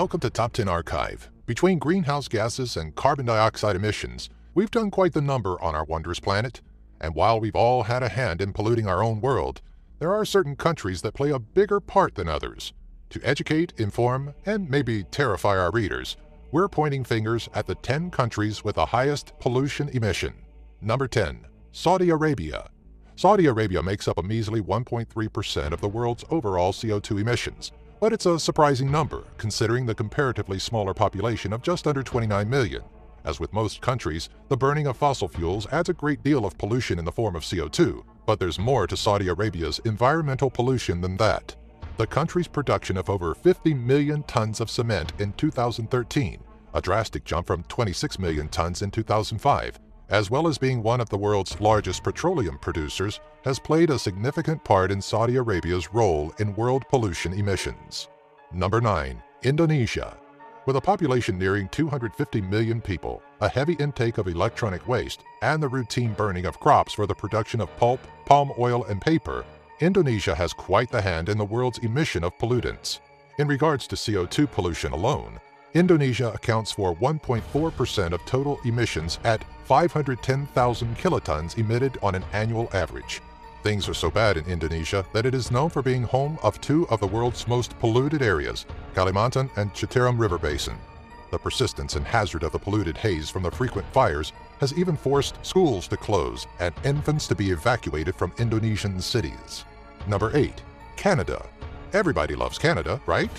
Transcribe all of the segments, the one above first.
Welcome to Top 10 Archive. Between greenhouse gases and carbon dioxide emissions, we've done quite the number on our wondrous planet. And while we've all had a hand in polluting our own world, there are certain countries that play a bigger part than others. To educate, inform, and maybe terrify our readers, we're pointing fingers at the 10 countries with the highest pollution emission. Number 10. Saudi Arabia. Saudi Arabia makes up a measly 1.3% of the world's overall CO2 emissions, but it's a surprising number considering the comparatively smaller population of just under 29 million. As with most countries, the burning of fossil fuels adds a great deal of pollution in the form of CO2, but there's more to Saudi Arabia's environmental pollution than that. The country's production of over 50 million tons of cement in 2013, a drastic jump from 26 million tons in 2005, as well as being one of the world's largest petroleum producers, has played a significant part in Saudi Arabia's role in world pollution emissions. Number 9. Indonesia. With a population nearing 250 million people, a heavy intake of electronic waste, and the routine burning of crops for the production of pulp, palm oil, and paper, Indonesia has quite the hand in the world's emission of pollutants. In regards to CO2 pollution alone, Indonesia accounts for 1.4% of total emissions at 510,000 kilotons emitted on an annual average. Things are so bad in Indonesia that it is known for being home of two of the world's most polluted areas, Kalimantan and Citarum River Basin. The persistence and hazard of the polluted haze from the frequent fires has even forced schools to close and infants to be evacuated from Indonesian cities. Number 8. Canada. Everybody loves Canada, right?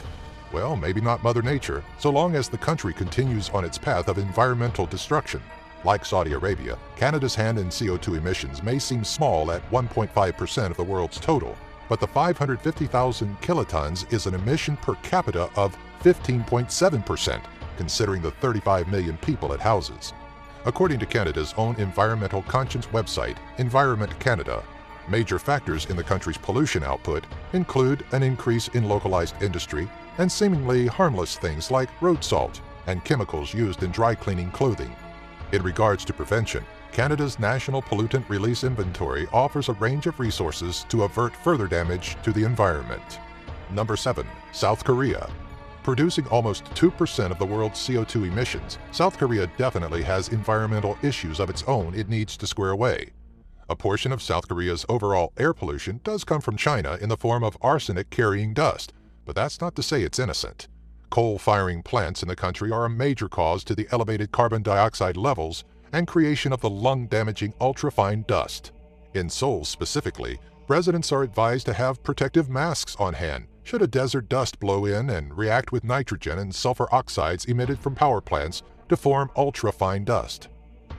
Well, maybe not Mother Nature, so long as the country continues on its path of environmental destruction. Like Saudi Arabia, Canada's hand in CO2 emissions may seem small at 1.5% of the world's total, but the 550,000 kilotons is an emission per capita of 15.7%, considering the 35 million people it houses. According to Canada's own environmental conscience website, Environment Canada, major factors in the country's pollution output include an increase in localized industry and seemingly harmless things like road salt and chemicals used in dry cleaning clothing. In regards to prevention, Canada's National Pollutant Release Inventory offers a range of resources to avert further damage to the environment. Number 7. South Korea. Producing almost 2% of the world's CO2 emissions, South Korea definitely has environmental issues of its own it needs to square away. A portion of South Korea's overall air pollution does come from China in the form of arsenic-carrying dust, but that's not to say it's innocent. Coal-firing plants in the country are a major cause to the elevated carbon dioxide levels and creation of the lung-damaging ultrafine dust. In Seoul specifically, residents are advised to have protective masks on hand should a desert dust blow in and react with nitrogen and sulfur oxides emitted from power plants to form ultrafine dust.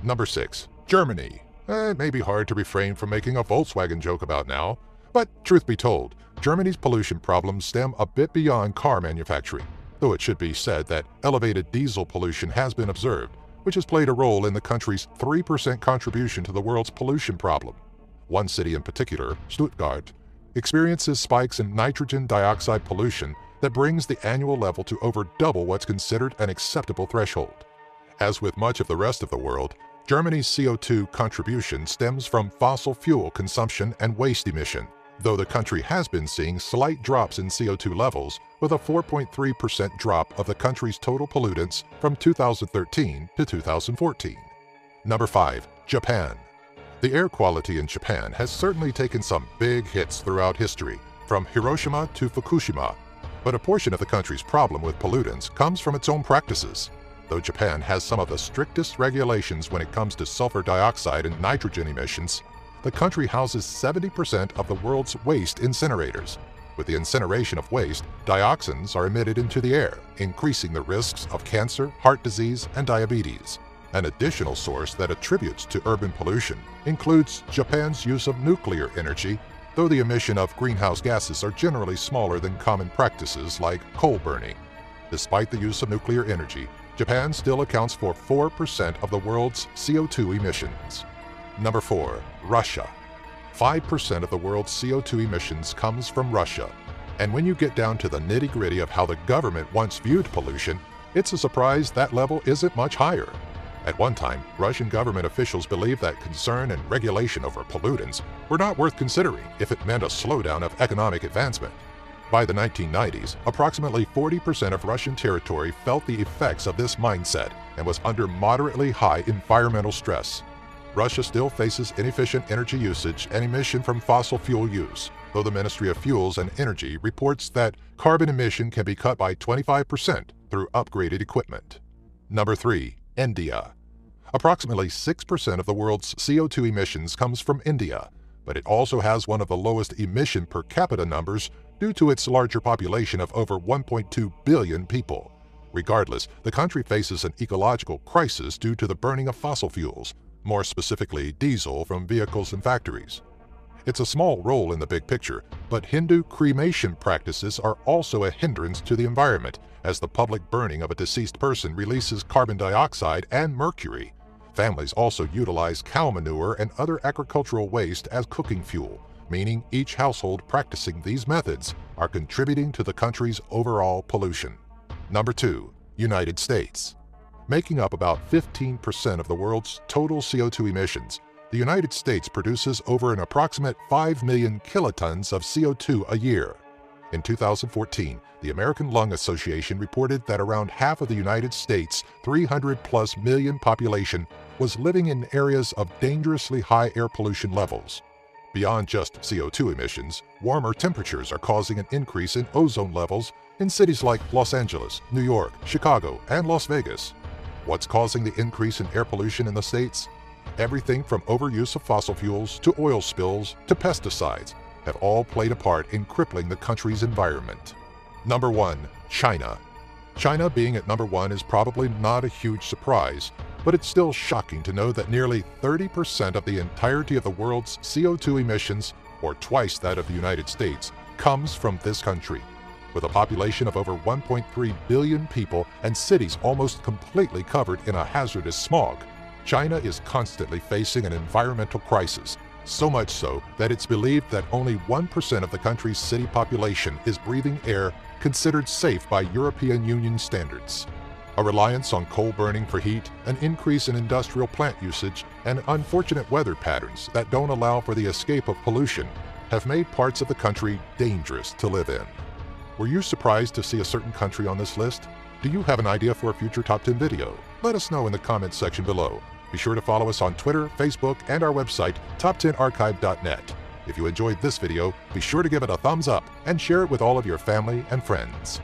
Number 6. Germany. It may be hard to refrain from making a Volkswagen joke about now, but truth be told, Germany's pollution problems stem a bit beyond car manufacturing, though it should be said that elevated diesel pollution has been observed, which has played a role in the country's 3% contribution to the world's pollution problem. One city in particular, Stuttgart, experiences spikes in nitrogen dioxide pollution that brings the annual level to over double what's considered an acceptable threshold. As with much of the rest of the world, Germany's CO2 contribution stems from fossil fuel consumption and waste emission, though the country has been seeing slight drops in CO2 levels, with a 4.3% drop of the country's total pollutants from 2013 to 2014. Number 5. Japan. The air quality in Japan has certainly taken some big hits throughout history, from Hiroshima to Fukushima, but a portion of the country's problem with pollutants comes from its own practices. Though Japan has some of the strictest regulations when it comes to sulfur dioxide and nitrogen emissions, the country houses 70% of the world's waste incinerators. With the incineration of waste, dioxins are emitted into the air, increasing the risks of cancer, heart disease, and diabetes. An additional source that attributes to urban pollution includes Japan's use of nuclear energy, though the emission of greenhouse gases are generally smaller than common practices like coal burning. Despite the use of nuclear energy, Japan still accounts for 4% of the world's CO2 emissions. Number 4. Russia. 5% of the world's CO2 emissions comes from Russia. And when you get down to the nitty-gritty of how the government once viewed pollution, it's a surprise that level isn't much higher. At one time, Russian government officials believed that concern and regulation over pollutants were not worth considering if it meant a slowdown of economic advancement. By the 1990s, approximately 40% of Russian territory felt the effects of this mindset and was under moderately high environmental stress. Russia still faces inefficient energy usage and emission from fossil fuel use, though the Ministry of Fuels and Energy reports that carbon emission can be cut by 25% through upgraded equipment. Number 3. India. Approximately 6% of the world's CO2 emissions comes from India, but it also has one of the lowest emission per capita numbers due to its larger population of over 1.2 billion people. Regardless, the country faces an ecological crisis due to the burning of fossil fuels, more specifically diesel from vehicles and factories. It's a small role in the big picture, but Hindu cremation practices are also a hindrance to the environment, as the public burning of a deceased person releases carbon dioxide and mercury. Families also utilize cow manure and other agricultural waste as cooking fuel, meaning each household practicing these methods are contributing to the country's overall pollution. Number 2. United States. Making up about 15% of the world's total CO2 emissions, the United States produces over an approximate 5 million kilotons of CO2 a year. In 2014, the American Lung Association reported that around half of the United States' 300+ million population was living in areas of dangerously high air pollution levels. Beyond just CO2 emissions, warmer temperatures are causing an increase in ozone levels in cities like Los Angeles, New York, Chicago, and Las Vegas. What's causing the increase in air pollution in the states? Everything from overuse of fossil fuels to oil spills to pesticides have all played a part in crippling the country's environment. Number 1. China. China being at number 1 is probably not a huge surprise, but it's still shocking to know that nearly 30% of the entirety of the world's CO2 emissions, or twice that of the United States, comes from this country. With a population of over 1.3 billion people and cities almost completely covered in a hazardous smog, China is constantly facing an environmental crisis, so much so that it's believed that only 1% of the country's city population is breathing air considered safe by European Union standards. A reliance on coal burning for heat, an increase in industrial plant usage, and unfortunate weather patterns that don't allow for the escape of pollution have made parts of the country dangerous to live in. Were you surprised to see a certain country on this list? Do you have an idea for a future Top 10 video? Let us know in the comments section below. Be sure to follow us on Twitter, Facebook, and our website, top10archive.net. If you enjoyed this video, be sure to give it a thumbs up and share it with all of your family and friends.